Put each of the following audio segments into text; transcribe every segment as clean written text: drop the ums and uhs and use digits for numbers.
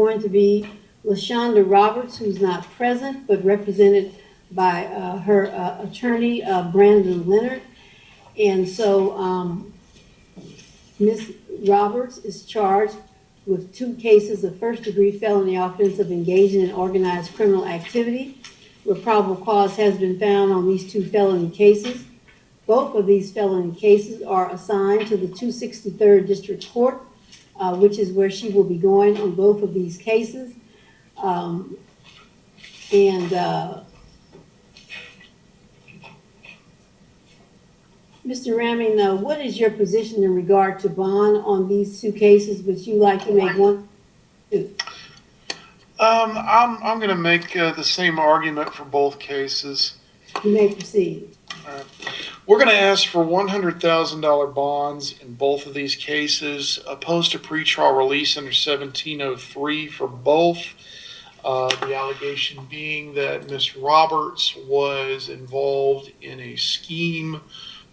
going to be LaShonda Roberts, who's not present, but represented by her attorney, Brandon Leonard. And so Ms. Roberts is charged with 2 cases of first-degree felony offense of engaging in organized criminal activity, where probable cause has been found on these 2 felony cases. Both of these felony cases are assigned to the 263rd District Court, which is where she will be going on both of these cases. Mr. Raming, what is your position in regard to bond on these 2 cases? Would you like to make one? I'm going to make the same argument for both cases. You may proceed. We're going to ask for $100,000 bonds in both of these cases, opposed to pretrial release under 1703 for both. The allegation being that Ms. Roberts was involved in a scheme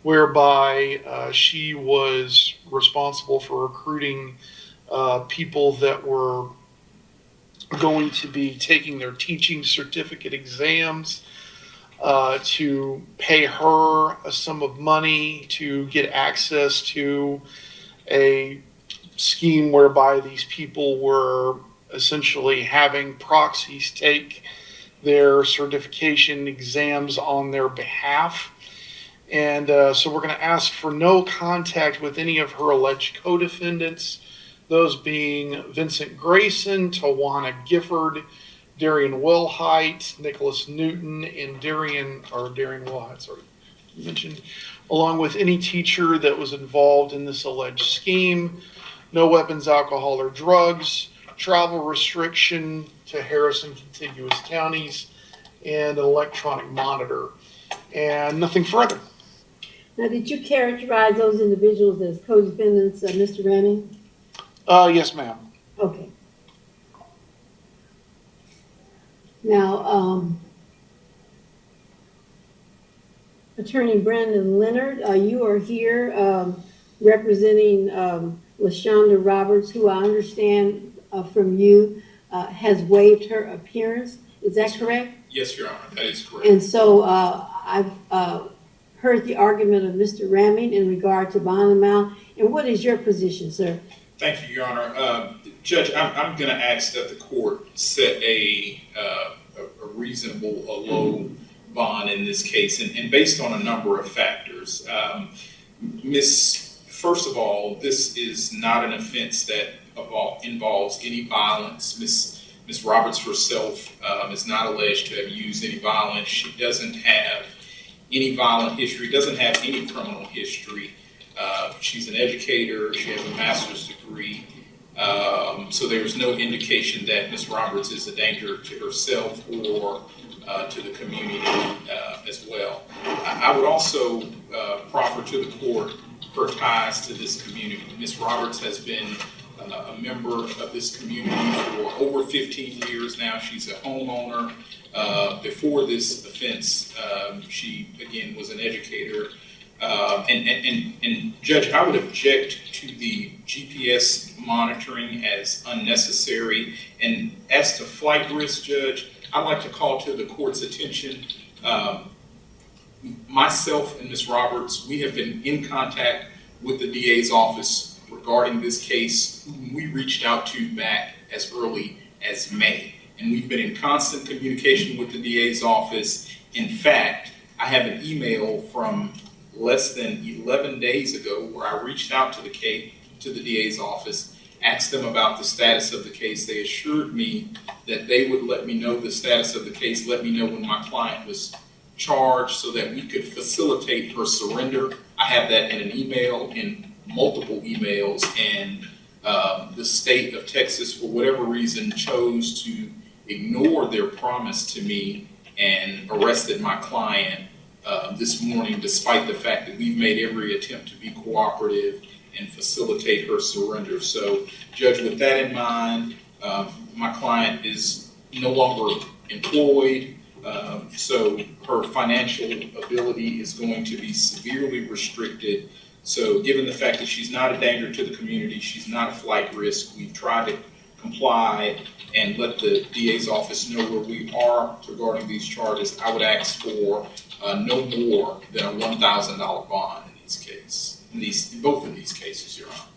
whereby she was responsible for recruiting people that were going to be taking their teaching certificate exams to pay her a sum of money to get access to a scheme whereby these people were essentially having proxies take their certification exams on their behalf. And so we're going to ask for no contact with any of her alleged co-defendants, those being Vincent Grayson, Tawana Gifford, Darian Wellhite, Nicholas Newton, and Darian Wellhite, sorry, mentioned, along with any teacher that was involved in this alleged scheme. No weapons, alcohol, or drugs, travel restriction to Harrison contiguous counties, and an electronic monitor, and nothing further. Now, did you characterize those individuals as co-defendants, Mr. Raming? Yes, ma'am. Okay. Now, Attorney Brandon Leonard, you are here representing LaShonda Roberts, who I understand from you has waived her appearance. Is that correct? Yes, Your Honor, that is correct. And so I've heard the argument of Mr. Raming in regard to bond amount. And what is your position, sir? Thank you, Your Honor. Judge, I'm going to ask that the court set a reasonable, a low bond in this case, and based on a number of factors. First of all, this is not an offense that involves any violence. Ms. Roberts herself is not alleged to have used any violence. She doesn't have any violent history, doesn't have any criminal history. She's an educator. She has a master's degree. So there's no indication that Ms. Roberts is a danger to herself or to the community as well. I would also proffer to the court her ties to this community. Ms. Roberts has been a member of this community for over 15 years now. She's a homeowner. Before this offense, she, again, was an educator. And Judge, I would object to the GPS monitoring as unnecessary. And as to flight risk, Judge, I'd like to call to the court's attention, myself and Ms. Roberts, we have been in contact with the DA's office regarding this case, whom we reached out to back as early as May. And we've been in constant communication with the DA's office. In fact, I have an email from less than 11 days ago where I reached out to the DA's office, asked them about the status of the case. They assured me that they would let me know the status of the case, let me know when my client was charged so that we could facilitate her surrender. I have that in an email, in multiple emails, and the state of Texas, for whatever reason, chose to ignore their promise to me and arrested my client this morning, despite the fact that we've made every attempt to be cooperative and facilitate her surrender. So, Judge, with that in mind, my client is no longer employed, so her financial ability is going to be severely restricted. So given the fact that she's not a danger to the community, she's not a flight risk, we've tried to comply and let the DA's office know where we are regarding these charges, I would ask for no more than a $1,000 bond in these cases, in both of these cases, Your Honor.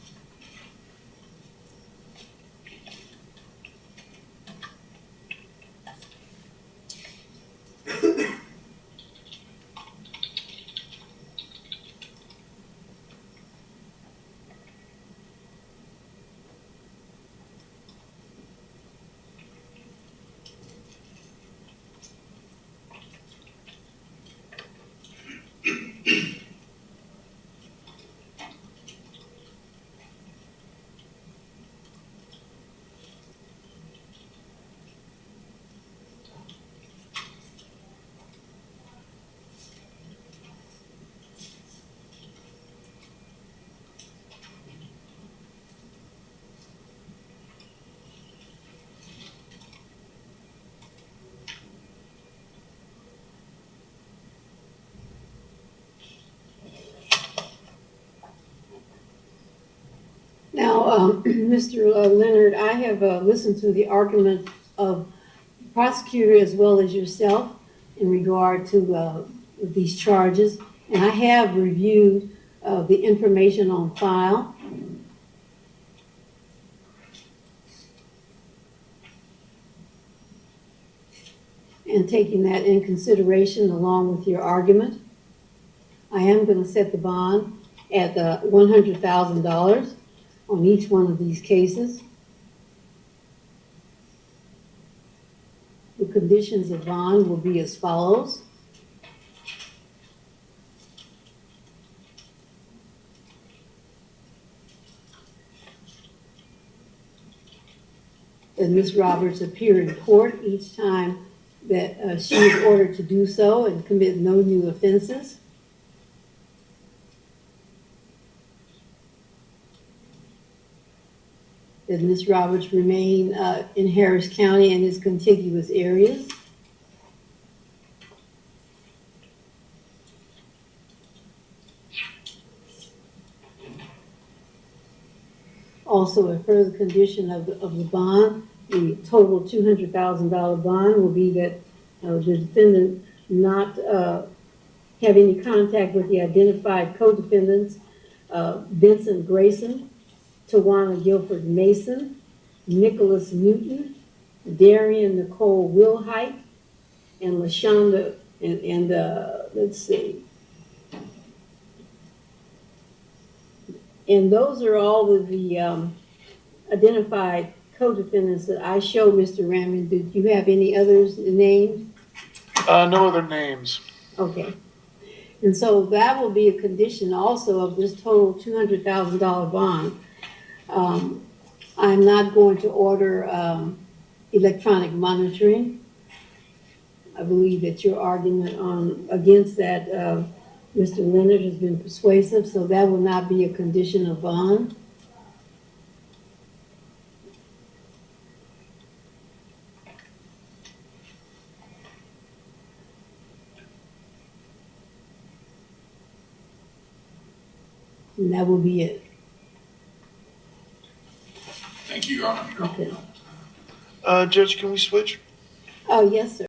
Now, Mr. Leonard, I have listened to the argument of the prosecutor as well as yourself in regard to these charges, and I have reviewed the information on file. And taking that in consideration along with your argument, I am going to set the bond at $100,000 on each one of these cases. The conditions of bond will be as follows. That Ms. Roberts appear in court each time that she is ordered to do so and commit no new offenses. That Ms. Roberts remain in Harris County and its contiguous areas. Also, a further condition of the bond, the total $200,000 bond will be that the defendant not have any contact with the identified co-defendants, Vincent Grayson, Tawana Guilford Mason, Nicholas Newton, Darian Nicole Wilhite, and LaShonda, and let's see. And those are all of the identified co-defendants that I showed Mr. Rammond. Did you have any others named? No other names. Okay. And so that will be a condition also of this total $200,000 bond. I'm not going to order electronic monitoring. I believe that your argument against that, Mr. Leonard, has been persuasive, so that will not be a condition of bond. And that will be it. Thank you, Your Honor. Okay. Judge, can we switch? Oh, yes, sir.